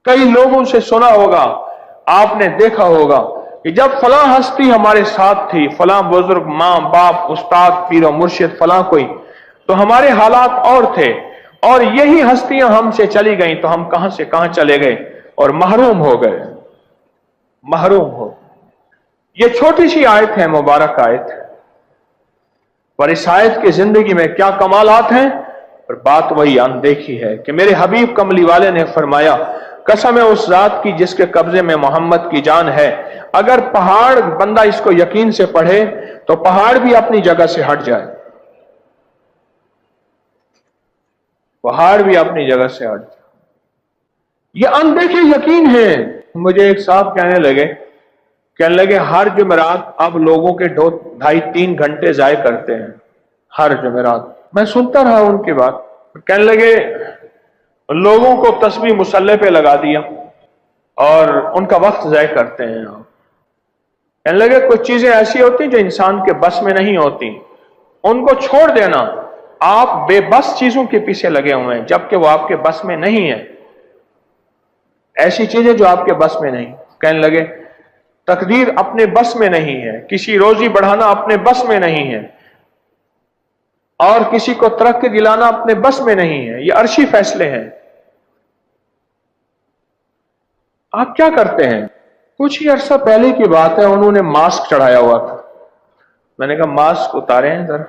कई लोगों से सुना होगा, आपने देखा होगा कि जब फलां हस्ती हमारे साथ थी, फलां बुजुर्ग, माँ बाप, उस्ताद, पीर और मुर्शिद, फलां कोई, तो हमारे हालात और थे, और यही हस्तियां हमसे चली गईं तो हम कहां से कहां चले गए और महरूम हो गए, महरूम हो। ये छोटी सी आयत है, मुबारक आयत है, पर इस आयत की जिंदगी में क्या कमालात हैं। और बात वही अनदेखी है कि मेरे हबीब कमली वाले ने फरमाया, कसम है उस जात की जिसके कब्जे में मोहम्मद की जान है, अगर पहाड़, बंदा इसको यकीन से पढ़े तो पहाड़ भी अपनी जगह से हट जाए, पहाड़ भी अपनी जगह से हट जाए। ये अनदेखे यकीन है। मुझे एक साहब कहने लगे हर जुमेरात अब लोगों के 2-2.5-3 घंटे जाया करते हैं हर जुमेरात। मैं सुनता रहा उनकी बात। कहने लगे लोगों को तस्बीह मुसल्ले पे लगा दिया और उनका वक्त जाया करते हैं। कहने लगे कुछ चीजें ऐसी होती जो इंसान के बस में नहीं होती, उनको छोड़ देना। आप बेबस चीजों के पीछे लगे हुए हैं जबकि वो आपके बस में नहीं है, ऐसी चीजें जो आपके बस में नहीं। कहने लगे तकदीर अपने बस में नहीं है, किसी रोजी बढ़ाना अपने बस में नहीं है, और किसी को तरक्की दिलाना अपने बस में नहीं है, ये अर्शी फैसले हैं। आप क्या करते हैं? कुछ ही अरसा पहले की बात है, उन्होंने मास्क चढ़ाया हुआ था। मैंने कहा मास्क उतारे हैं जरा।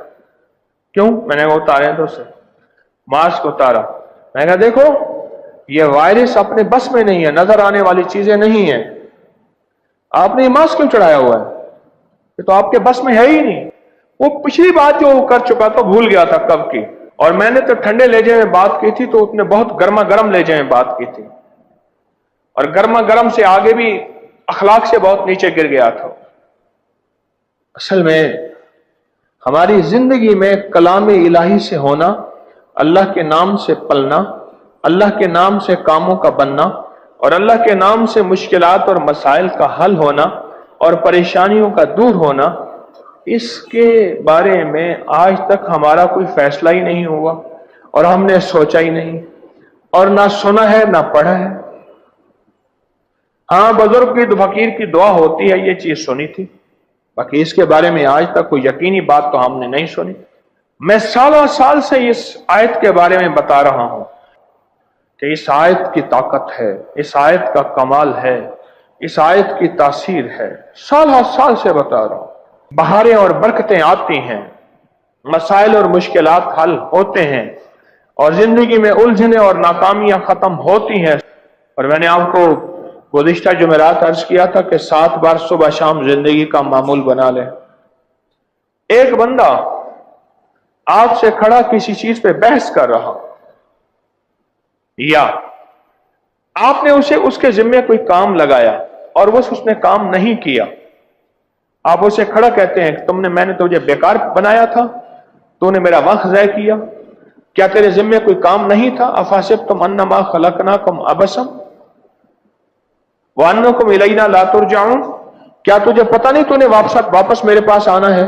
क्यों? मैंने कहा उतारे हैं तो से मास्क उतारा। मैंने कहा देखो ये वायरस अपने बस में नहीं है, नजर आने वाली चीजें नहीं है, आपने ये मास्क क्यों चढ़ाया हुआ है? ये तो आपके बस में है ही नहीं। वो पिछली बात जो कर चुका था भूल गया था कब की, और मैंने तो ठंडे लहजे में बात की थी तो उसने बहुत गर्मा गर्म लहजे में बात की थी, और गर्मा गर्म से आगे भी अखलाक से बहुत नीचे गिर गया था। असल में हमारी जिंदगी में कलाम इलाही से होना, अल्लाह के नाम से पलना, अल्लाह के नाम से कामों का बनना, और अल्लाह के नाम से मुश्किलात और मसाइल का हल होना और परेशानियों का दूर होना, इसके बारे में आज तक हमारा कोई फैसला ही नहीं हुआ, और हमने सोचा ही नहीं, और ना सुना है ना पढ़ा है। हाँ, बुजुर्ग की, फकीर की दुआ होती है, ये चीज सुनी थी, बाकी इसके बारे में आज तक कोई यकीनी बात तो हमने नहीं सुनी। मैं सालों साल से इस आयत के बारे में बता रहा हूं कि इस आयत की ताकत है, इस आयत का कमाल है, इस आयत की तासीर है। साल साल से बता रहा हूं। बहारें और बरकतें आती हैं, मसाइल और मुश्किलात हल होते हैं, और जिंदगी में उलझने और नाकामियां खत्म होती हैं। और मैंने आपको गुज़िश्ता जुमेरात अर्ज किया था कि 7 बार सुबह शाम जिंदगी का मामूल बना लें। एक बंदा आपसे खड़ा किसी चीज पे बहस कर रहा, या आपने उसे उसके जिम्मे कोई काम लगाया और वो उसने काम नहीं किया, आप उसे खड़ा कहते हैं मैंने तुझे बेकार बनाया था, तूने मेरा वक्त ज़ाय किया, क्या तेरे जिम्मे कोई काम नहीं था? अफासिबतुम अन्नमा खलकनाकुम अबसम व अन्नकुम इलैना ला तुरजाऊन, क्या तुझे पता नहीं तूने वापस मेरे पास आना है?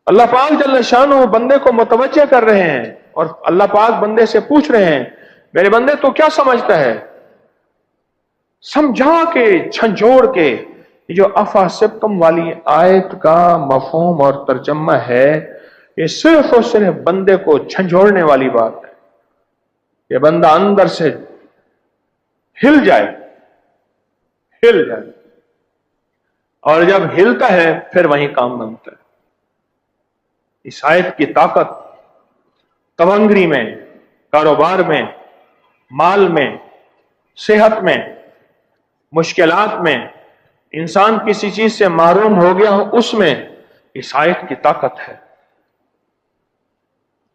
अल्लाह पाक जल्ल शानो बंदे को मुतवज्जे कर रहे हैं, और अल्लाह पाक बंदे से पूछ रहे हैं मेरे बंदे तो क्या समझता है? समझा के, झंझोड़ के। जो अफासिबतुम वाली आयत का मफहूम और तर्जमा है, ये सिर्फ और सिर्फ बंदे को झंझोड़ने वाली बात है। ये बंदा अंदर से हिल जाए, और जब हिलता है फिर वहीं काम बनता है। इस आयत की ताकत तवंगरी में, कारोबार में, माल में, सेहत में, मुश्किलात में, इंसान किसी चीज से महरूम हो गया हो उसमें इस आयत की ताकत है,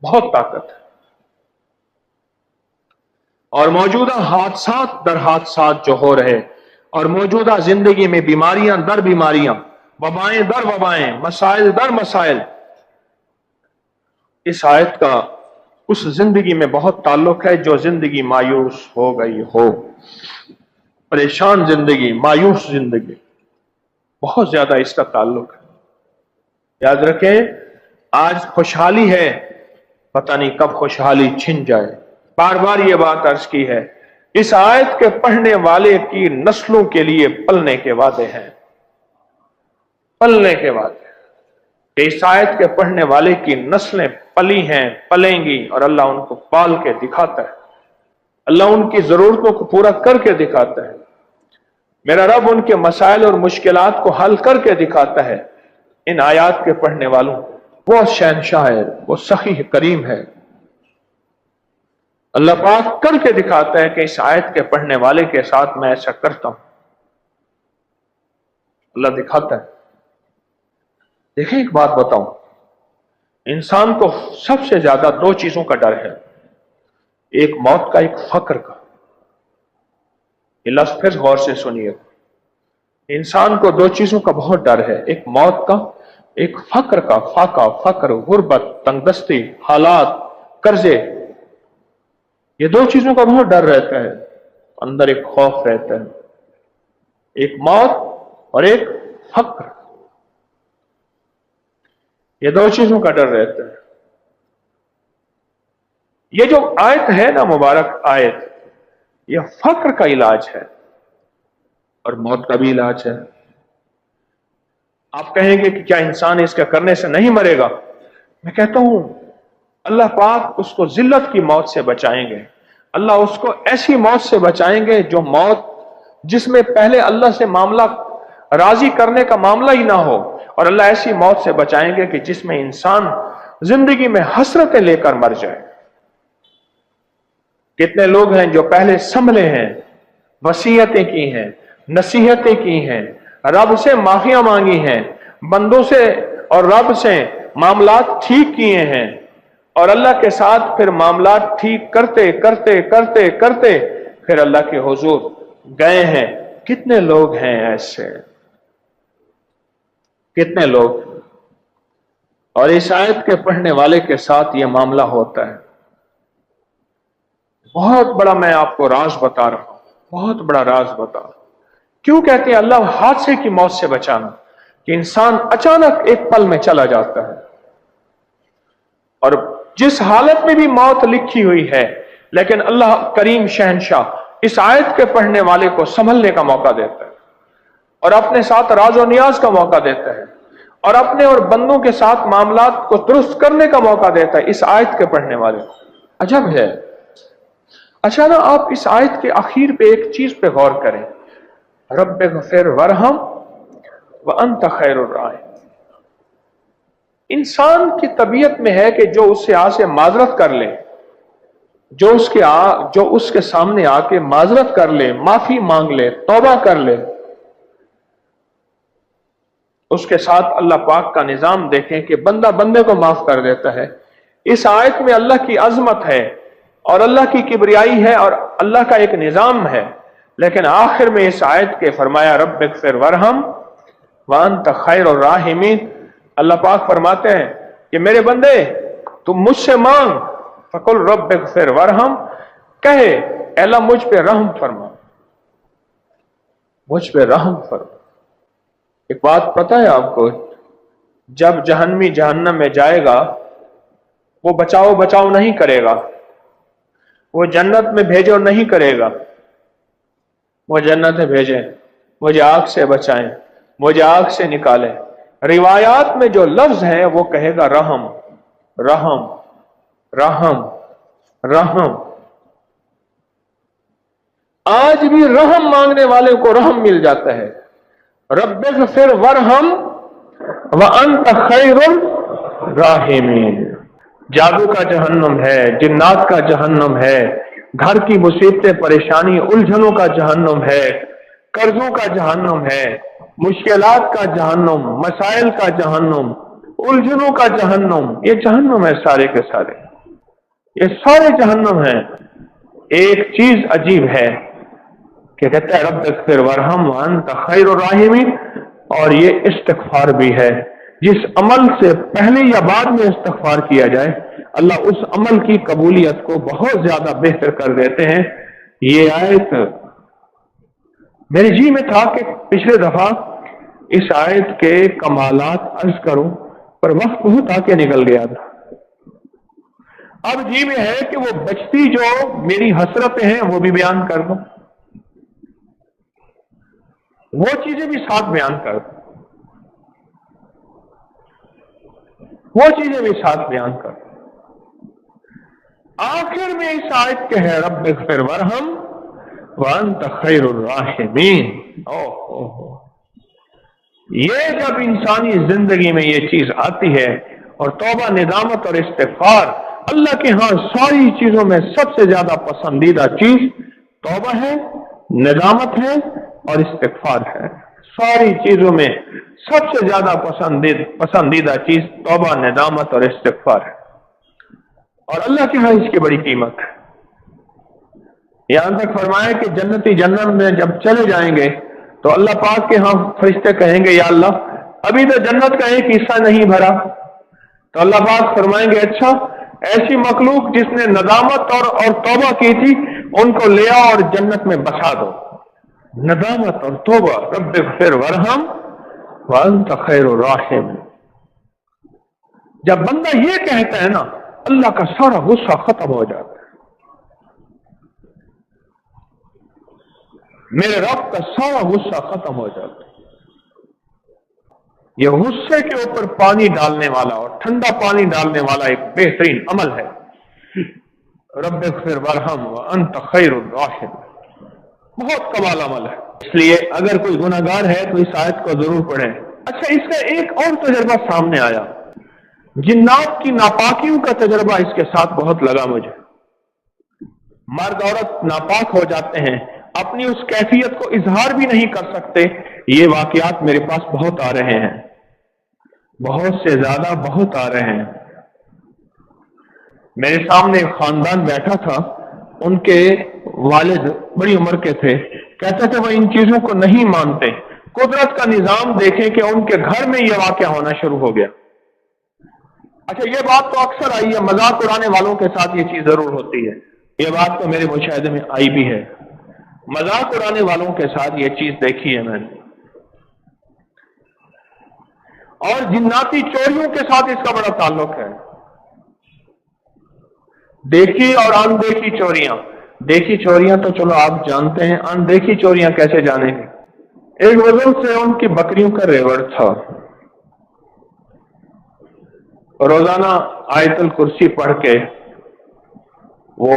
बहुत ताकत है। और मौजूदा हादसात दर हादसात जो हो रहे, और मौजूदा जिंदगी में बीमारियां दर बीमारियां, वबाएं दर वबाएं, मसाइल दर मसाइल, इस आयत का उस जिंदगी में बहुत ताल्लुक है जो जिंदगी मायूस हो गई हो, परेशान जिंदगी, मायूस जिंदगी, बहुत ज्यादा इसका ताल्लुक है। याद रखें, आज खुशहाली है پتہ نہیں کب خوشحالی چھن جائے۔ بار بار یہ بات عرض کی ہے، اس آیت کے پڑھنے والے کی نسلوں کے لیے پلنے کے وعدے ہیں، پلنے کے وعدے، کہ اس آیت کے پڑھنے والے کی نسلیں پلی ہیں، پلیں گی، اور اللہ ان کو پال کے دکھاتا ہے، اللہ ان کی ضرورتوں کو پورا کر کے دکھاتا ہے، میرا رب ان کے مسائل اور مشکلات کو حل کر کے دکھاتا ہے ان آیات کے پڑھنے والوں کو۔ وہ شہنشاہ ہے، وہ سخی کریم ہے، اللہ پاک کر کے دکھاتا ہے کہ اس آیت کے پڑھنے والے کے ساتھ میں ایسا کرتا ہوں، اللہ دکھاتا ہے۔ دیکھیں ایک بات بتاؤں، انسان کو سب سے زیادہ دو چیزوں کا ڈر ہے، ایک موت کا، ایک فقر کا۔ یہ لفظ پھر غور سے سنیے، انسان کو دو چیزوں کا بہت ڈر ہے، ایک موت کا، ایک فقر کا، فاقہ، فقر، غربت، تنگ دستی، حالات، قرضے، یہ دو چیزوں کا بہت ڈر رہتا ہے، اندر ایک خوف رہتا ہے، ایک موت اور ایک فقر، یہ دو چیزوں کا ڈر رہتا ہے۔ یہ جو آیت ہے نا، مبارک آیت، یہ فقر کا علاج ہے اور موت کا بھی علاج ہے۔ آپ کہیں گے کہ کیا انسان اس کے کرنے سے نہیں مرے گا؟ میں کہتا ہوں اللہ پاک اس کو ذلت کی موت سے بچائیں گے، اللہ اس کو ایسی موت سے بچائیں گے جو موت جس میں پہلے اللہ سے معاملہ راضی کرنے کا معاملہ ہی نہ ہو، اور اللہ ایسی موت سے بچائیں گے کہ جس میں انسان زندگی میں حسرتیں لے کر مر جائے۔ کتنے لوگ ہیں جو پہلے سنبھلے ہیں، وصیتیں کی ہیں، نصیحتیں کی ہیں، رب سے معافیاں مانگی ہیں، بندوں سے اور رب سے معاملات ٹھیک کیے ہیں، اور اللہ کے ساتھ پھر معاملات ٹھیک کرتے کرتے کرتے کرتے پھر اللہ کے حضور گئے ہیں۔ کتنے لوگ ہیں ایسے، کتنے لوگ؟ اور اس آیت کے پڑھنے والے کے ساتھ یہ معاملہ ہوتا ہے۔ بہت بڑا میں آپ کو راز بتا رہا ہوں، بہت بڑا راز بتا رہا ہوں۔ کیوں کہتے ہیں اللہ حادثے کی موت سے بچانا؟ کہ انسان اچانک ایک پل میں چلا جاتا ہے، اور جس حالت میں بھی موت لکھی ہوئی ہے، لیکن اللہ کریم شہنشاہ اس آیت کے پڑھنے والے کو سنبھلنے کا موقع دیتا ہے، اور اپنے ساتھ راز و نیاز کا موقع دیتا ہے، اور اپنے اور بندوں کے ساتھ معاملات کو درست کرنے کا موقع دیتا ہے اس آیت کے پڑھنے والے کو۔ عجب ہے۔ اچھا نا، آپ اس آیت کے آخر پہ ایک چیز پہ غور کریں، رب اغفر ورحم وانت خیر الراحمین۔ انسان کی طبیعت میں ہے کہ جو اس سے سے معذرت کر لے، جو اس کے سامنے آ کے معذرت کر لے، معافی مانگ لے، توبہ کر لے، اس کے ساتھ اللہ پاک کا نظام دیکھیں کہ بندہ بندے کو معاف کر دیتا ہے۔ اس آیت میں اللہ کی عظمت ہے اور اللہ کی کبریائی ہے اور اللہ کا ایک نظام ہے، لیکن آخر میں اس آیت کے فرمایا رب اغفر ورحم وانت خیر الراحمین۔ اللہ پاک فرماتے ہیں کہ میرے بندے تم مجھ سے مانگ، فقل رب اغفر ورحم، کہے اے اللہ مجھ پہ رحم فرما، مجھ پہ رحم فرما۔ ایک بات پتہ ہے آپ کو، جب جہنمی جہنم میں جائے گا وہ بچاؤ بچاؤ نہیں کرے گا، وہ جنت میں بھیجو نہیں کرے گا، وہ جنت میں بھیجیں، مجھے آگ سے بچائیں، مجھے آگ سے نکالیں۔ روایات میں جو لفظ ہے وہ کہے گا رحم رحم رحم رحم۔ آج بھی رحم مانگنے والے کو رحم مل جاتا ہے، رب اغفر ورحم وانت خیر الراحمین۔ جادو کا جہنم ہے، جنات کا جہنم ہے، گھر کی مصیبتیں پریشانی الجھنوں کا جہنم ہے، قرضوں کا جہنم ہے، مشکلات کا جہنم، مسائل کا جہنم، الجھنوں کا جہنم، یہ جہنم ہے سارے کے سارے، یہ سارے جہنم ہیں۔ ایک چیز عجیب ہے کہ کہتا ہے رب اغفر ورحم وانت خیر الراحمین، اور یہ استغفار بھی ہے، جس عمل سے پہلے یا بعد میں استغفار کیا جائے اللہ اس عمل کی قبولیت کو بہت زیادہ بہتر کر دیتے ہیں۔ یہ آیت میرے جی میں تھا کہ پچھلے دفعہ اس آیت کے کمالات عرض کروں، پر وقت بہت آ کے نکل گیا تھا۔ अब जी में है कि वो बचती जो मेरी हसरतें हैं वो भी बयान कर दो, वो चीजें भी साथ बयान कर दो, वो चीजें भी साथ बयान कर दो। आखिर में इस आयत के है रब्ब इग़फिर वरहम व अंत खैरुर राहिमीन। ओहो, ये जब इंसानी जिंदगी में ये चीज आती है और तौबा, निदामत और इस्तिग़फ़ार, अल्लाह के यहां सारी चीजों में सबसे ज्यादा पसंदीदा चीज तौबा है, निदामत है और इस्तिग़फ़ार है। सारी चीजों में सबसे ज्यादा पसंदीदा चीज तौबा, निदामत और इस्तिग़फ़ार है, और अल्लाह के यहां इसकी बड़ी कीमत है। यहां तक फरमाया कि जन्नती जन्नत में जब चले जाएंगे तो अल्लाह पाक के यहां फरिश्ते कहेंगे, या अल्लाह अभी तो जन्नत का एक हिस्सा नहीं भरा। तो अल्लाह पाक फरमाएंगे, अच्छा, ऐसी मखलूक जिसने नदामत और तौबा की थी उनको ले आओ और जन्नत में बसा दो। नदामत और तौबा, रब्ब इग़फिर वरहम व अंत खैरुर राहिमीन। जब बंदा ये कहता है ना, अल्लाह का सारा गुस्सा खत्म हो जाता है। मेरे रब का सारा गुस्सा खत्म हो जाता है। यह गुस्से के ऊपर पानी डालने वाला और ठंडा पानी डालने वाला एक बेहतरीन अमल है, रब्ब इग़फिर वरहम व अंत खैरुर राहिमीन। बहुत कमाल अमल है। इसलिए अगर कोई गुनाहगार है तो इस आयत को जरूर पढ़ें। अच्छा, इसका एक और तजर्बा सामने आया, जिन्नात की नापाकियों का तजर्बा इसके साथ बहुत लगा मुझे। मर्द औरत नापाक हो जाते हैं, अपनी उस कैफियत को इजहार भी नहीं कर सकते। ये वाकयात मेरे पास बहुत आ रहे हैं, बहुत से ज्यादा बहुत आ रहे हैं। मेरे सामने एक खानदान बैठा था, उनके वालिद बड़ी उम्र के थे, कहते थे वो इन चीजों को नहीं मानते। कुदरत का निजाम देखें कि उनके घर में यह वाकया होना शुरू हो गया। अच्छा, ये बात तो अक्सर आई है, मजाक उड़ाने वालों के साथ ये चीज जरूर होती है। ये बात तो मेरे मुशाहिदे में आई भी है, मजाक उड़ाने वालों के साथ ये चीज देखी है मैंने। और जिन्नाती चोरियों के साथ इसका बड़ा ताल्लुक है। देखी और अनदेखी चोरियां, देखी चोरियां तो चलो आप जानते हैं, अनदेखी चोरियां कैसे जानेंगे। एक बुजुर्ग से उनकी बकरियों का रेवड़ था, रोजाना आयतुल कुर्सी पढ़ के वो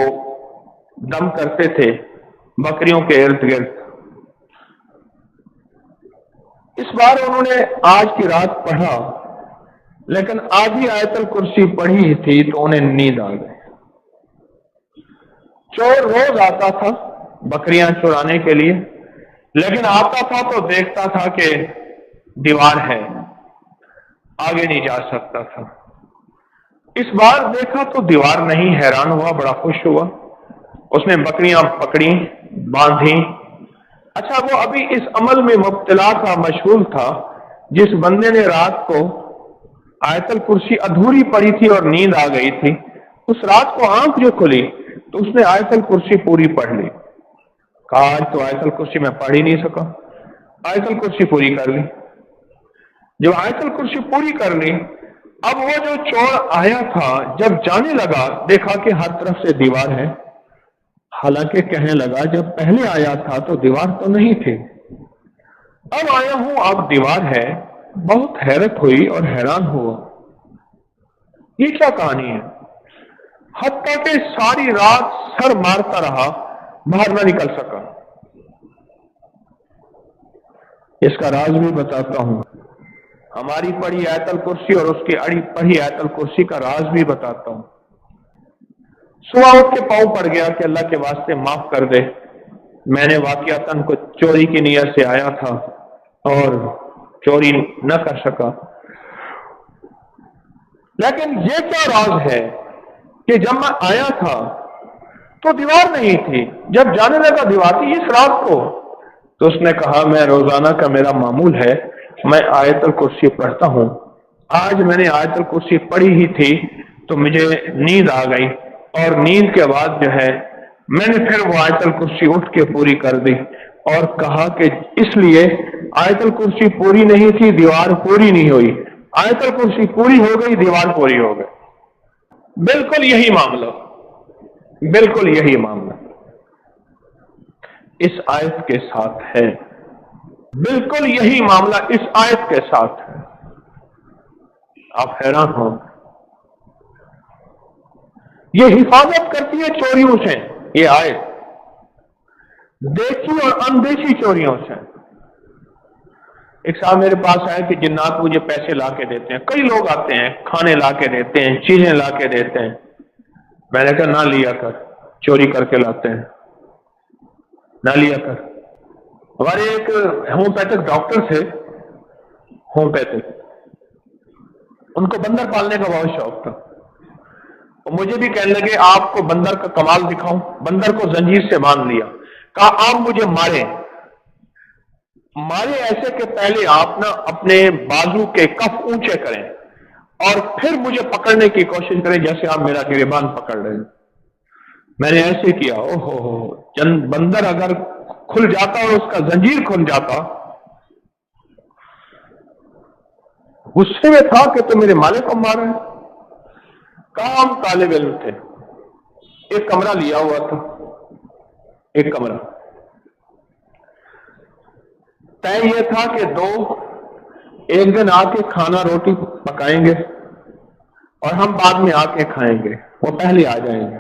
दम करते थे बकरियों के इर्द गिर्द। इस बार उन्होंने आज की रात पढ़ा, लेकिन आधी आयतुल कुर्सी पढ़ी थी तो उन्हें नींद आ गई। चोर रोज आता था बकरियां चुराने के लिए, लेकिन आता था तो देखता था कि दीवार है, आगे नहीं जा सकता था। इस बार देखा तो दीवार नहीं, हैरान हुआ, बड़ा खुश हुआ। उसने बकरियां पकड़ी, बांधी। अच्छा, वो अभी इस अमल में मुब्तला था, मशगूल था। जिस बंदे ने रात को आयतुल कुर्सी अधूरी पड़ी थी और नींद आ गई थी, उस रात को आंख जो खुली तो उसने आयतुल कुर्सी पूरी पढ़ ली। कहा आज तो आयतुल कुर्सी मैं पढ़ ही नहीं सका, आयतुल कुर्सी पूरी कर ली। जब आयतुल कुर्सी पूरी कर ली, अब वो जो चोर आया था जब जाने लगा, देखा कि हर तरफ से दीवार है। हालांकि कहने लगा जब पहले आया था तो दीवार तो नहीं थी, अब आया हूं अब दीवार है। बहुत हैरत हुई और हैरान हुआ, ये क्या कहानी है। हत्ता के सारी रात सर मारता रहा, बाहर ना निकल सका। इसका राज भी बताता हूं, हमारी पढ़ी आयतुल कुर्सी और उसकी पढ़ी आयतुल कुर्सी का राज भी बताता हूं। सुबह उठ के पांव पड़ गया कि अल्लाह के वास्ते माफ कर दे, मैंने वाकयातन को चोरी की नीयत से आया था और चोरी न कर सका। लेकिन ये क्या राज है कि जब मैं आया था तो दीवार नहीं थी, जब जाने लगा दीवार थी। इस रात को तो उसने कहा मैं रोजाना का मेरा मामूल है, मैं आयतुल कुर्सी पढ़ता हूं। आज मैंने आयतुल कुर्सी पढ़ी ही थी तो मुझे नींद आ गई, और नींद के बाद जो है मैंने फिर वो आयतुल कुर्सी उठ के पूरी कर दी और कहा कि इसलिए आयतुल कुर्सी पूरी नहीं थी, दीवार पूरी नहीं हुई। आयतुल कुर्सी पूरी हो गई, दीवार पूरी हो गई। बिल्कुल यही मामला, बिल्कुल यही मामला इस आयत के साथ है। बिल्कुल यही मामला इस आयत के साथ है। आप हैरान हो, ये हिफाजत करती है चोरियों से, ये आयत देखी और अनदेखी चोरियों से। एक साहब मेरे पास आए कि जिन्नात मुझे पैसे ला के देते हैं, कई लोग आते हैं, खाने ला के देते हैं, चीजें ला के देते हैं। मैंने कहा ना लिया कर, चोरी करके लाते हैं, ना लिया कर। हमारे एक होम्योपैथिक डॉक्टर थे, होम्योपैथिक, उनको बंदर पालने का बहुत शौक था। और मुझे भी कहने लगे आपको बंदर का कमाल दिखाऊं। बंदर को जंजीर से बांध लिया, कहा आप मुझे मारे, मारे ऐसे कि पहले आप ना अपने बाजू के कफ ऊंचे करें और फिर मुझे पकड़ने की कोशिश करें जैसे आप मेरा गिरेबान पकड़ रहे हैं। मैंने ऐसे किया, ओहो, बंदर अगर खुल जाता और उसका जंजीर खुल जाता। गुस्से में था कि तो मेरे मालिक को मार रहे हैं। कहा हम तालिब इल्म थे, एक कमरा लिया हुआ था, एक कमरा। तय यह था कि एक दिन आके खाना रोटी पकाएंगे और हम बाद में आके खाएंगे, वो पहले आ जाएंगे।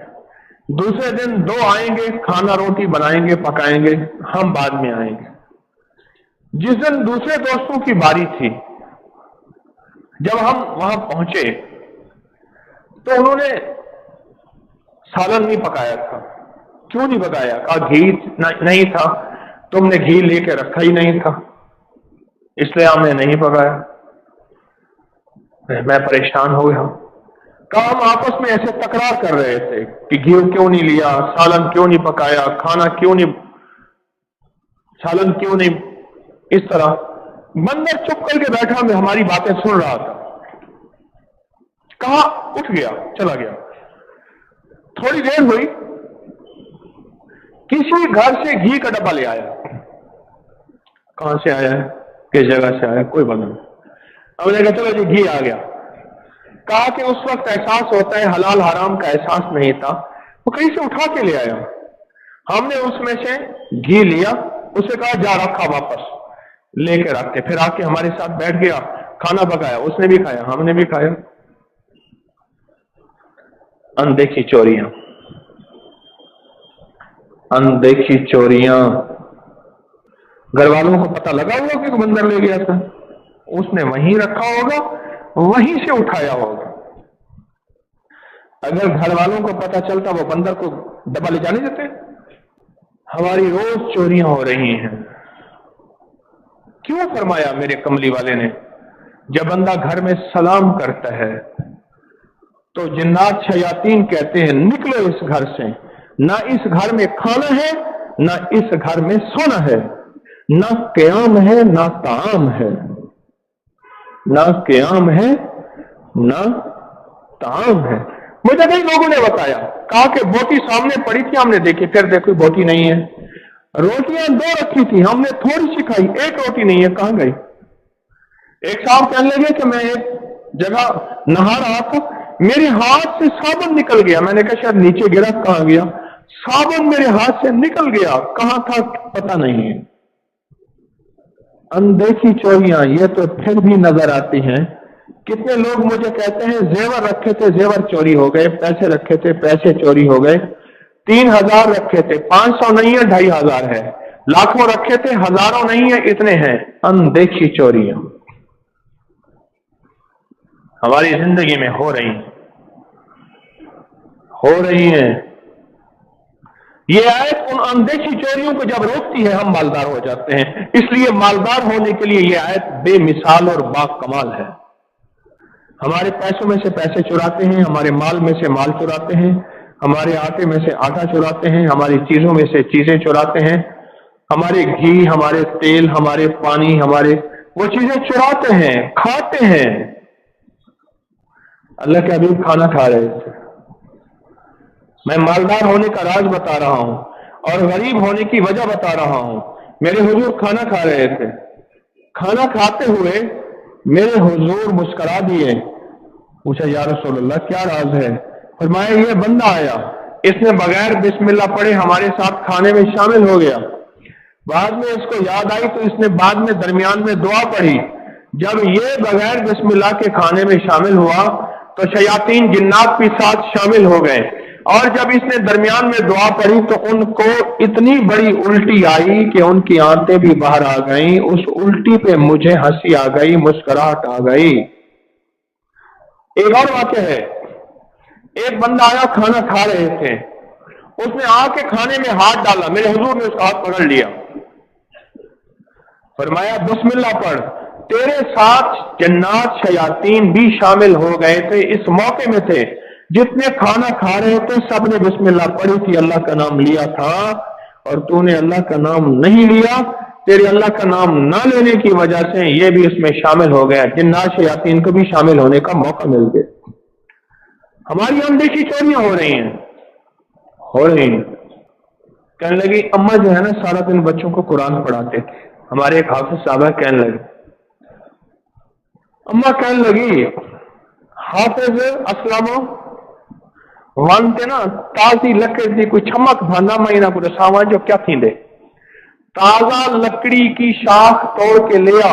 दूसरे दिन दो आएंगे, खाना रोटी बनाएंगे पकाएंगे, हम बाद में आएंगे। जिस दिन दूसरे दोस्तों की बारी थी, जब हम वहां पहुंचे तो उन्होंने सालन नहीं पकाया था। क्यों नहीं पकाया? कहा घी नहीं था, तुमने घी लेके रखा ही नहीं था, इसलिए हमने नहीं पकाया। मैं परेशान हो गया। कहा हम आपस में ऐसे तकरार कर रहे थे कि घी क्यों नहीं लिया, सालन क्यों नहीं पकाया, खाना क्यों नहीं, सालन क्यों नहीं। इस तरह बंदर चुप करके बैठा, मैं हमारी बातें सुन रहा था। कहा उठ गया, चला गया। थोड़ी देर हुई, किसी घर से घी का डब्बा ले आया। कहां से आया है, किस जगह से आया, कोई पता नहीं। अब मैंने कहा चलो जी घी आ गया। कहा कि उस वक्त एहसास होता है, हलाल हराम का एहसास नहीं था, वो कहीं से उठा के ले आया। हमने उसमें से घी लिया, उसे कहा जा रखा वापस, लेके रखते। फिर आके हमारे साथ बैठ गया, खाना पकाया, उसने भी खाया, हमने भी खाया। अनदेखी चोरियां, अनदेखी चोरियां। घर वालों को पता लगा होगा कि बंदर ले गया था, उसने वहीं रखा होगा, वहीं से उठाया होगा। अगर घर वालों को पता चलता, वो बंदर को डब्बा ले जाने देते। हमारी रोज चोरियां हो रही हैं। क्यों फरमाया मेरे कमली वाले ने, जब बंदा घर में सलाम करता है तो जिन्नात शयातीन कहते हैं निकलो इस घर से, ना इस घर में खाना है, ना इस घर में सोना है, ना क़याम है, ना ताम है, ना क़याम है, ना ताम है। मुझे कई लोगों ने बताया, कहा कि बोटी सामने पड़ी थी, हमने देखी, फिर देखो बोटी नहीं है। रोटियां दो रखी थी, हमने थोड़ी सी खाई, एक रोटी नहीं है, कहां गई? एक साहब कहने लगे कि मैं एक जगह नहा रहा था, मेरे हाथ से साबुन निकल गया। मैंने कहा शायद नीचे गिरा, कहां गया? साबुन मेरे हाथ से निकल गया, कहां था पता नहीं है। अनदेखी चोरियां ये तो फिर भी नजर आती हैं। कितने लोग मुझे कहते हैं जेवर रखे थे, जेवर चोरी हो गए, पैसे रखे थे, पैसे चोरी हो गए। 3000 रखे थे, 500 नहीं है, 2500 है। लाखों रखे थे, हजारों नहीं है, इतने हैं। अनदेखी चोरियां हमारी जिंदगी में हो रही हैं। ये आयत उन अनदेखी चोरियों को जब रोकती है, हम मालदार हो जाते हैं। इसलिए मालदार होने के लिए ये आयत बेमिसाल और बाकमाल है। हमारे पैसों में से पैसे चुराते हैं, हमारे माल में से माल चुराते हैं, हमारे आटे में से आटा चुराते हैं, हमारी चीजों में से चीजें चुराते हैं, हमारे घी, हमारे तेल, हमारे पानी, हमारे वो चीजें चुराते हैं, खाते हैं। अल्लाह के हबीब खाना खा रहे थे। मैं मालदार होने का राज बता रहा हूं और गरीब होने की वजह बता रहा हूं। मेरे हुजूर खाना खा रहे थे, खाना खाते हुए मेरे हुजूर मुस्कुरा दिए। पूछा या रसूलल्लाह क्या राज है? فرمایا یہ بندہ آیا، اس نے بغیر بسم اللہ پڑھے ہمارے ساتھ کھانے میں شامل ہو گیا، بعد میں اس کو یاد آئی تو اس نے بعد میں درمیان میں دعا پڑھی، جب یہ بغیر بسم اللہ کے کھانے میں شامل ہوا تو شیاطین جنات بھی ساتھ شامل ہو گئے، اور جب اس نے درمیان میں دعا پڑھی تو ان کو اتنی بڑی الٹی آئی کہ ان کی آنتیں بھی باہر آ گئیں، اس الٹی پہ مجھے ہنسی آ گئی، مسکراہٹ آ گئی۔ ایک اور واقعہ ہے، ایک بندہ آیا، کھانا کھا رہے تھے، اس نے آ کے کھانے میں ہاتھ ڈالا، میرے حضور نے اس کا ہاتھ پکڑ لیا، فرمایا بسم اللہ پڑھ، تیرے ساتھ جنات شیاطین بھی شامل ہو گئے تھے، اس موقع میں تھے، جتنے کھانا کھا رہے تھے سب نے بسم اللہ پڑھی تھی، اللہ کا نام لیا تھا، اور تو نے اللہ کا نام نہیں لیا، تیرے اللہ کا نام نہ لینے کی وجہ سے یہ بھی اس میں شامل ہو گیا، جنات شیاطین کو بھی شامل ہونے کا موقع مل گیا۔ ہماری اندیشی چوریاں ہو رہی ہیں، کہنے لگی اماں جو ہے نا سارا دن بچوں کو قرآن پڑھاتے تھے، ہمارے ایک حافظ صاحبہ کہنے لگے، اماں کہنے لگی حافظ اسلام وانتے نا تازی لکڑی دی کوئی چھمک بھانا مہینہ کو سامان جو کیا تھی دے، تازہ لکڑی کی شاخ توڑ کے لیا،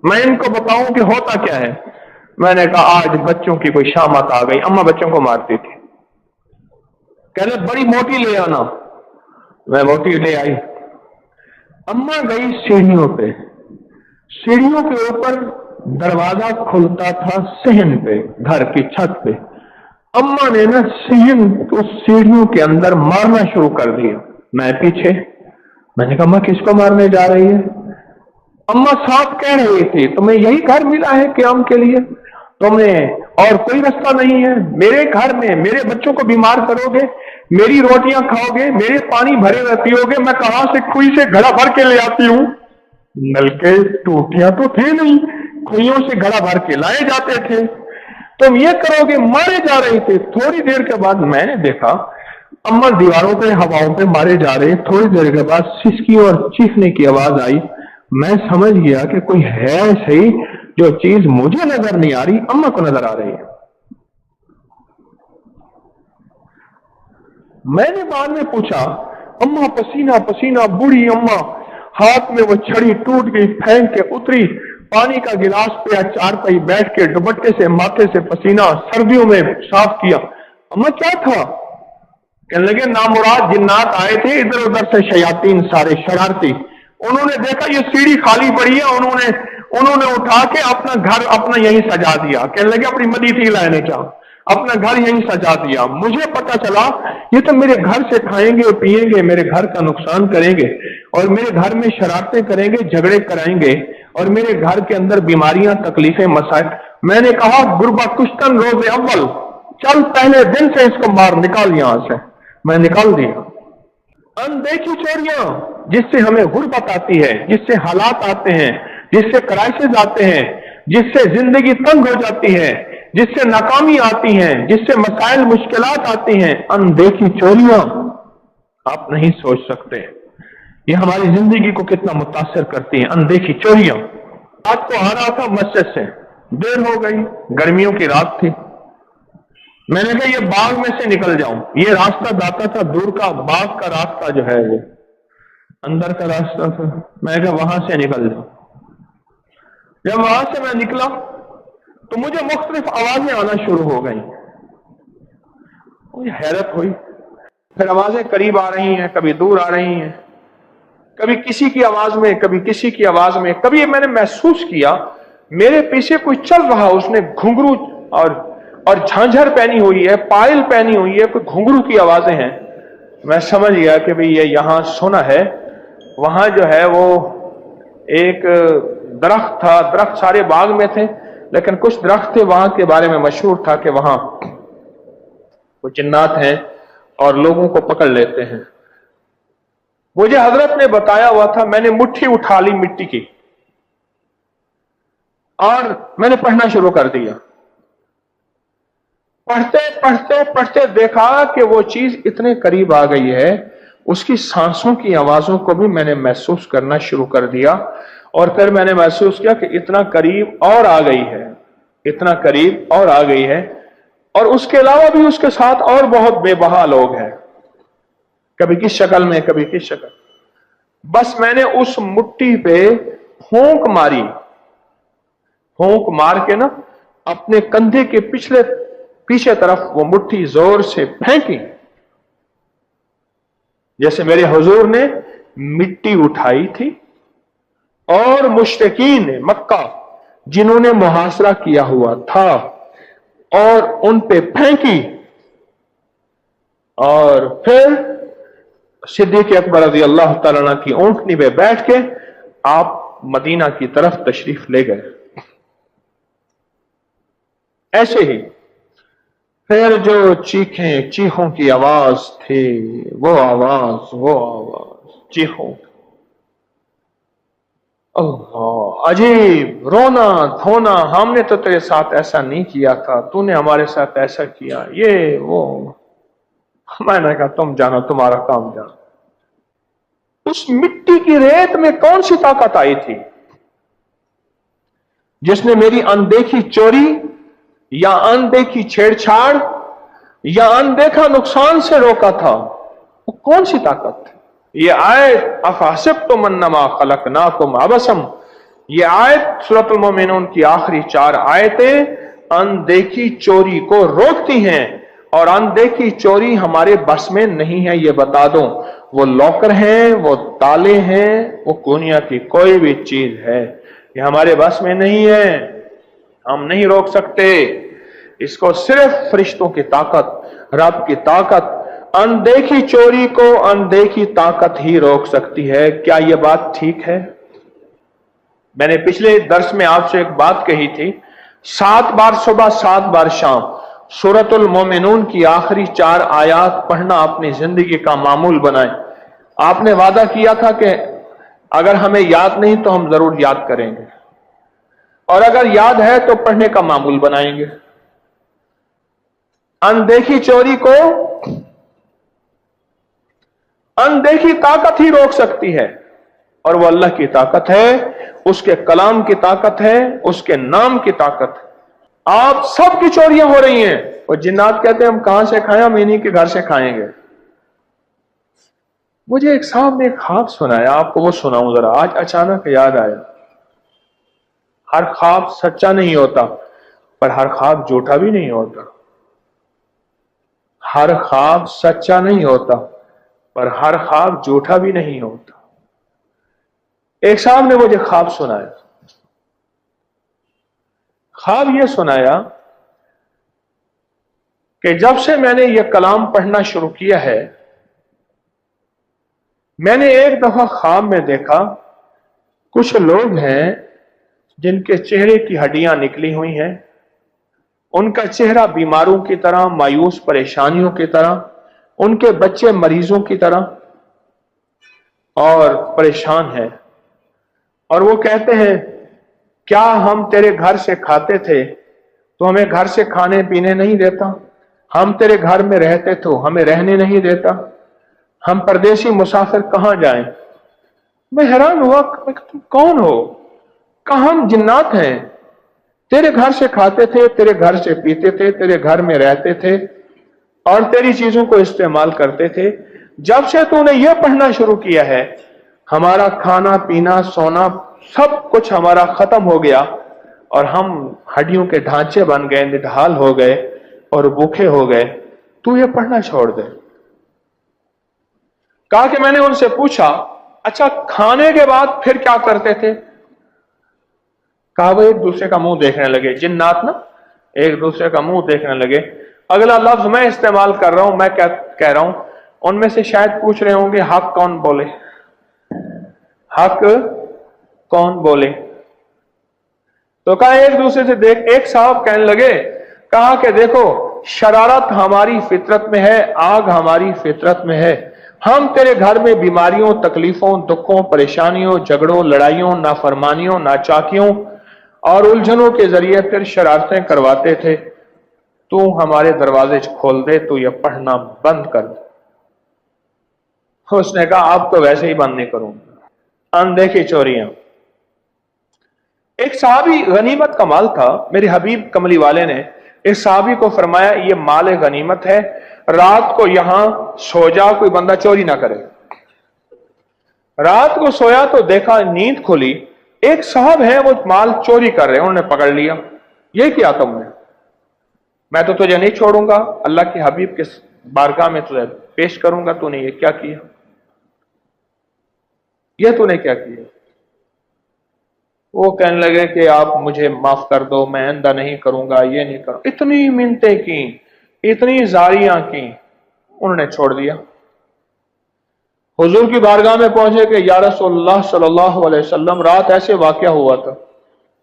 میں ان کو بتاؤں کہ ہوتا کیا ہے۔ میں نے کہا آج بچوں کی کوئی شامت آ گئی، اماں بچوں کو مارتی تھی، کہنے بڑی موٹی لے آنا، میں موٹی لے آئی، اماں گئی سیڑھیوں پہ، سیڑھیوں کے اوپر دروازہ کھلتا تھا صحن پہ، گھر کی چھت پہ، اماں نے نا صحن اس سیڑھیوں کے اندر مارنا شروع کر دیا، میں پیچھے، میں نے کہا اماں کس کو مارنے جا رہی ہے؟ اماں صاف کہہ رہی تھی تمہیں یہی گھر ملا ہے قیام کے لیے، تمہیں اور کوئی رستہ نہیں ہے، میرے گھر میں میرے بچوں کو بیمار کرو گے، میری روٹیاں کھاؤ گے، میرے پانی بھرے ہوئے پیو گے، میں کہاں سے کھوئی سے گھڑا بھر کے لے آتی ہوں، نلکے ٹوٹیاں تو تھے نہیں، کھوئیوں سے گھڑا بھر کے لائے جاتے تھے، تم یہ کرو گے، مارے جا رہے تھے۔ تھوڑی دیر کے بعد میں نے دیکھا اماں دیواروں پہ ہواؤں پہ مارے جا رہے، تھوڑی دیر کے بعد سسکی اور چیخنے کی آواز آئی، میں سمجھ گیا کہ کوئی ہے صحیح جو چیز مجھے نظر نہیں آ رہی اماں کو نظر آ رہی ہے۔ میں نے بعد میں پوچھا اماں پسینہ پسینہ، بوڑھی اماں، ہاتھ میں وہ چھڑی ٹوٹ گئی، پھینک کے اتری، پانی کا گلاس پہ چارپائی بیٹھ کے دوپٹے سے ماتھے سے پسینہ سردیوں میں صاف کیا، اماں کیا تھا؟ کہنے لگے نامراد جنات آئے تھے ادھر ادھر سے، شیاطین سارے شرارتی، انہوں نے دیکھا یہ سیڑھی خالی پڑی ہے، انہوں نے اٹھا کے اپنا گھر اپنا یہیں سجا دیا، کہنے لگے اپنی مدی تھی لائنے چاہ اپنا گھر یہیں سجا دیا، مجھے پتا چلا یہ تو میرے گھر سے کھائیں گے پیئیں گے، میرے گھر کا نقصان کریں گے، اور میرے گھر میں شرارتیں کریں گے، جھگڑے کرائیں گے، اور میرے گھر کے اندر بیماریاں تکلیفیں مسائل۔ میں نے کہا گربا کشتن روز اول، چل پہلے دن سے اس کو مار، نکال یہاں سے، میں نکال دیا۔ اندیکھی چوریاں جس سے ہمیں غربت آتی ہے، جس سے حالات آتے ہیں، جس سے کرائسس آتے ہیں، جس سے زندگی تنگ ہو جاتی ہے، جس سے ناکامی آتی ہیں، جس سے مسائل مشکلات آتی ہیں، اندیکھی چوریاں آپ نہیں سوچ سکتے یہ ہماری زندگی کو کتنا متاثر کرتی ہیں۔ اندیکھی چوریاں، رات کو آ رہا تھا مسجد سے، دیر ہو گئی، گرمیوں کی رات تھی، میں نے کہا یہ باغ میں سے نکل جاؤں، یہ راستہ جاتا تھا دور کا، باغ کا راستہ جو ہے وہ اندر کا راستہ تھا، میں نے کہا وہاں سے نکل جاؤں۔ جب وہاں سے میں نکلا تو مجھے مختلف آوازیں آنا شروع ہو گئیں، مجھے حیرت ہوئی، پھر آوازیں قریب آ رہی ہیں، کبھی دور آ رہی ہیں، کبھی کسی کی آواز میں، کبھی کسی کی آواز میں، کبھی میں نے محسوس کیا میرے پیچھے کوئی چل رہا، اس نے گھنگرو اور جھانجھر پہنی ہوئی ہے، پائل پہنی ہوئی ہے، کوئی گھنگرو کی آوازیں ہیں۔ میں سمجھ گیا کہ بھئی یہ یہاں سونا ہے۔ وہاں جو ہے وہ ایک درخت تھا، درخت سارے باغ میں تھے لیکن کچھ درخت تھے وہاں کے بارے میں مشہور تھا کہ وہاں وہ جنات ہیں اور لوگوں کو پکڑ لیتے ہیں۔ مجھے حضرت نے بتایا ہوا تھا، میں نے مٹھی اٹھا لی مٹی کی اور میں نے پڑھنا شروع کر دیا۔ پڑھتے پڑھتے پڑھتے دیکھا کہ وہ چیز اتنے قریب آ گئی ہے، اس کی سانسوں کی آوازوں کو بھی میں نے محسوس کرنا شروع کر دیا، اور پھر میں نے محسوس کیا کہ اتنا قریب اور آ گئی ہے، اتنا قریب اور آ گئی ہے اور اس کے علاوہ بھی اس کے ساتھ اور بہت بے بہا لوگ ہیں، کبھی کس شکل میں کبھی کس شکل۔ بس میں نے اس مٹی پہ پھونک ماری، پھونک مار کے نا اپنے کندھے کے پیچھے طرف وہ مٹھی زور سے پھینکی، جیسے میرے حضور نے مٹی اٹھائی تھی اور مشرکین مکہ جنہوں نے محاصرہ کیا ہوا تھا اور ان پہ پھینکی، اور پھر صدیق اکبر رضی اللہ تعالیٰ عنہ کی اونٹنی پہ بیٹھ کے آپ مدینہ کی طرف تشریف لے گئے۔ ایسے ہی پھر جو چیخوں کی آواز تھی، وہ آواز چیخوں، اللہ عجیب رونا دھونا، ہم نے تو تیرے ساتھ ایسا نہیں کیا تھا، تو نے ہمارے ساتھ ایسا کیا، یہ وہ۔ میں نے کہا تم جانو، تمہارا کام جانو۔ اس مٹی کی ریت میں کون سی طاقت آئی تھی جس نے میری اندیکھی چوری یا اندیکھی چھیڑ چھاڑ یا اندیکھا نقصان سے روکا تھا؟ وہ کون سی طاقت تھی؟ یہ آیت افحسبتم انما خلقناکم عبثا، یہ آیت سورۃ المومنون کی آخری 4 آیتیں اندیکھی چوری کو روکتی ہیں، اور اندیکھی چوری ہمارے بس میں نہیں ہے، یہ بتا دوں۔ وہ لاکر ہیں، وہ تالے ہیں، وہ دنیا کی کوئی بھی چیز ہے، یہ ہمارے بس میں نہیں ہے، ہم نہیں روک سکتے اس کو۔ صرف فرشتوں کی طاقت، رب کی طاقت، اندیکھی چوری کو اندیکھی طاقت ہی روک سکتی ہے۔ کیا یہ بات ٹھیک ہے؟ میں نے پچھلے درس میں آپ سے ایک بات کہی تھی، 7 بار صبح 7 بار شام سورۃ المومنون کی آخری 4 آیات پڑھنا اپنی زندگی کا معمول بنائیں۔ آپ نے وعدہ کیا تھا کہ اگر ہمیں یاد نہیں تو ہم ضرور یاد کریں گے، اور اگر یاد ہے تو پڑھنے کا معمول بنائیں گے۔ اندیکھی چوری کو اندیکھی طاقت ہی روک سکتی ہے، اور وہ اللہ کی طاقت ہے، اس کے کلام کی طاقت ہے، اس کے نام کی طاقت ہے۔ آپ سب کی چوریاں ہو رہی ہیں، اور جنات کہتے ہیں ہم کہاں سے کھائیں، ہم انہی کے گھر سے کھائیں گے۔ مجھے ایک صاحب نے ایک خواب سنایا، آپ کو وہ سناؤں ذرا، آج اچانک یاد آیا۔ ہر خواب سچا نہیں ہوتا، پر ہر خواب جھوٹا بھی نہیں ہوتا۔ ہر خواب سچا نہیں ہوتا، پر ہر خواب جھوٹا بھی نہیں ہوتا۔ ایک صاحب نے مجھے خواب سنایا، خواب یہ سنایا کہ جب سے میں نے یہ کلام پڑھنا شروع کیا ہے، میں نے ایک دفعہ خواب میں دیکھا کچھ لوگ ہیں جن کے چہرے کی ہڈیاں نکلی ہوئی ہیں، ان کا چہرہ بیماروں کی طرح، مایوس پریشانیوں کی طرح، ان کے بچے مریضوں کی طرح اور پریشان ہیں، اور وہ کہتے ہیں کیا ہم تیرے گھر سے کھاتے تھے تو ہمیں گھر سے کھانے پینے نہیں دیتا؟ ہم تیرے گھر میں رہتے تو ہمیں رہنے نہیں دیتا؟ ہم پردیسی مسافر کہاں جائیں؟ میں حیران ہوا، تم کون ہو؟ کہا ہم جنات ہیں، تیرے گھر سے کھاتے تھے، تیرے گھر سے پیتے تھے، تیرے گھر میں رہتے تھے اور تیری چیزوں کو استعمال کرتے تھے۔ جب سے تو نے یہ پڑھنا شروع کیا ہے، ہمارا کھانا پینا سونا سب کچھ ہمارا ختم ہو گیا، اور ہم ہڈیوں کے ڈھانچے بن گئے، نڈھال ہو گئے اور بھوکے ہو گئے، تو یہ پڑھنا چھوڑ دے۔ کہا کہ میں نے ان سے پوچھا اچھا کھانے کے بعد پھر کیا کرتے تھے؟ کہا وہ ایک دوسرے کا منہ دیکھنے لگے، جنات نا ایک دوسرے کا منہ دیکھنے لگے۔ اگلا لفظ میں استعمال کر رہا ہوں، میں کہہ رہا ہوں، ان میں سے شاید پوچھ رہے ہوں گے حق کون بولے، حق کون بولے؟ تو کہا ایک دوسرے سے دیکھ، ایک صاحب کہنے لگے، کہا کہ دیکھو شرارت ہماری فطرت میں ہے، آگ ہماری فطرت میں ہے، ہم تیرے گھر میں بیماریوں، تکلیفوں، دکھوں، پریشانیوں، جھگڑوں، لڑائیوں، نافرمانیوں، ناچاکیوں اور الجھنوں کے ذریعے پھر شرارتیں کرواتے تھے، تو ہمارے دروازے کھول دے، تو یہ پڑھنا بند کر دے۔ اس نے کہا آپ تو ویسے ہی بند نہیں کروں گا۔ اندیکھی چوریاں۔ ایک صحابی غنیمت کا مال تھا، میرے حبیب کملی والے نے इस साहबी को फरमाया ये माल गनीमत है, रात को यहां सो जा, कोई बंदा चोरी ना करे। रात को सोया तो देखा, नींद खुली, एक साहब है वो माल चोरी कर रहे हैं, उन्होंने पकड़ लिया। ये किया तुमने? मैं तो तुझे नहीं छोड़ूंगा, अल्लाह के हबीब के बारगाह में तुझे पेश करूंगा, तूने ये क्या किया, ये तूने क्या किया? वो कहने लगे कि आप मुझे माफ कर दो, मैं आइंदा नहीं करूंगा, ये नहीं करूंगा। इतनी मिन्नतें की, इतनी जारियां की, उन्होंने छोड़ दिया। हुजूर की बारगाह में पहुंचे कि या रसूलुल्लाह सल्लल्लाहु अलैहि वसल्लम, रात ऐसे वाकया हुआ था।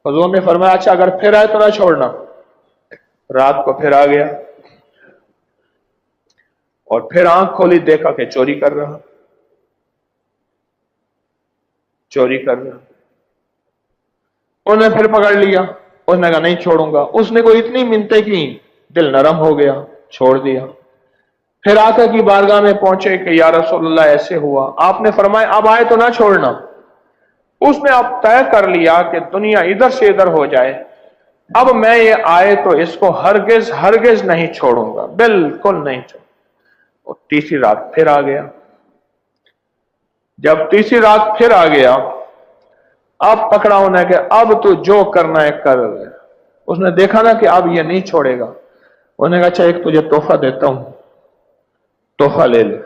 हुजूर ने फरमाया अच्छा अगर फिर आए तो ना छोड़ना। रात को फिर आ गया और फिर आंख खोली, देखा कि चोरी कर रहा, चोरी कर रहा। उन्हें फिर पकड़ लिया, उसने कहा नहीं छोड़ूंगा। उसने कोई इतनी मिन्नतें की, दिल नरम हो गया, छोड़ दिया। फिर आका की बारगाह में पहुंचे कि या रसूलुल्लाह ऐसे हुआ। आपने फरमाया अब आए तो ना छोड़ना। उसने अब तय कर लिया कि दुनिया इधर से इधर हो जाए, अब मैं ये आए तो इसको हरगिज हरगिज नहीं छोड़ूंगा, बिल्कुल नहीं छोड़। और तीसरी रात फिर आ गया। जब तीसरी रात फिर आ गया, अब पकड़ा उन्हें कि अब तो जो करना है कर। उसने देखा ना कि अब ये नहीं छोड़ेगा। उन्होंने कहा अच्छा एक तुझे तोहफा देता हूं, तोहफा ले ले,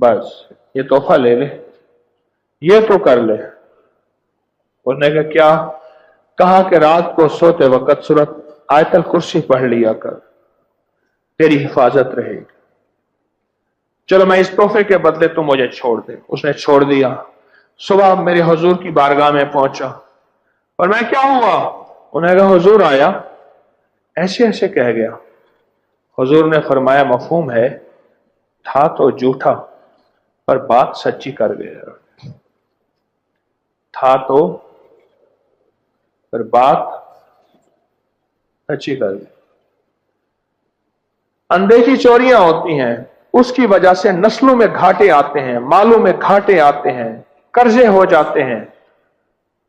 बस ये तोहफा ले ले, ये तो कर ले। उसने कहा क्या? कहा कि रात को सोते वक्त सूरत आयतल कुर्सी पढ़ लिया कर, तेरी हिफाजत रहेगी। चलो मैं इस तोहफे के बदले तुम मुझे छोड़ दे। उसने छोड़ दिया। सुबह मेरे हुजूर की बारगाह में पहुंचा और मैं क्या हुआ? उन्होंने कहा हुजूर आया, ऐसे ऐसे कह गया। हुजूर ने फरमाया मफहूम है, था तो झूठा पर बात सच्ची कर गया, था तो पर बात सच्ची कर गया। अनदेखी चोरियां होती हैं, उसकी वजह से नस्लों में घाटे आते हैं, मालों में घाटे आते हैं, कर्जे हो जाते हैं,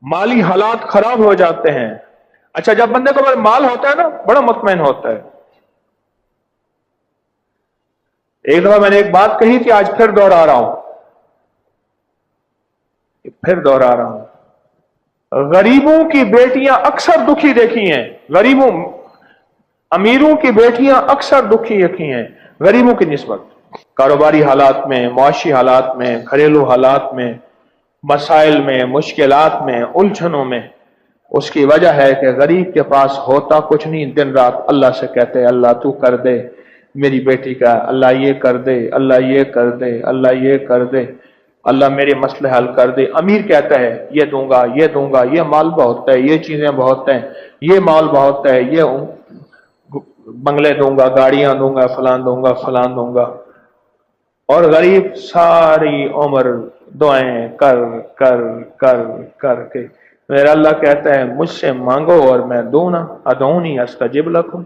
माली हालात खराब हो जाते हैं। अच्छा जब बंदे को माल होता है ना, बड़ा मुतमईन होता है। एक दफा मैंने एक बात कही थी, आज फिर दोहरा रहा हूं, फिर दोहरा रहा हूं। गरीबों की बेटियां अक्सर दुखी देखी हैं, गरीबों अमीरों की बेटियां अक्सर दुखी देखी हैं गरीबों की निस्बत। कारोबारी हालात में, मुआशी हालात में, घरेलू हालात में, मसाइल में, मुश्किलात में, उलझनों में। उसकी वजह है कि गरीब के पास होता कुछ नहीं, दिन रात अल्लाह से कहते हैं अल्लाह तू कर दे मेरी बेटी का, अल्लाह ये कर दे, अल्लाह ये कर दे, अल्लाह ये कर दे, अल्लाह मेरे मसले हल कर दे। अमीर कहता है ये दूंगा, ये दूंगा, ये माल बहुत है, ये चीजें बहुत हैं, ये माल बहुत है, ये बंगले दूंगा, गाड़ियां दूंगा, फलान दूंगा, फलान दूंगा। और गरीब सारी उम्र दुआएं कर कर कर कर के। मेरा अल्लाह कहता है मुझसे मांगो और मैं दूं ना, अदऊनी अस्तजिब लकुम।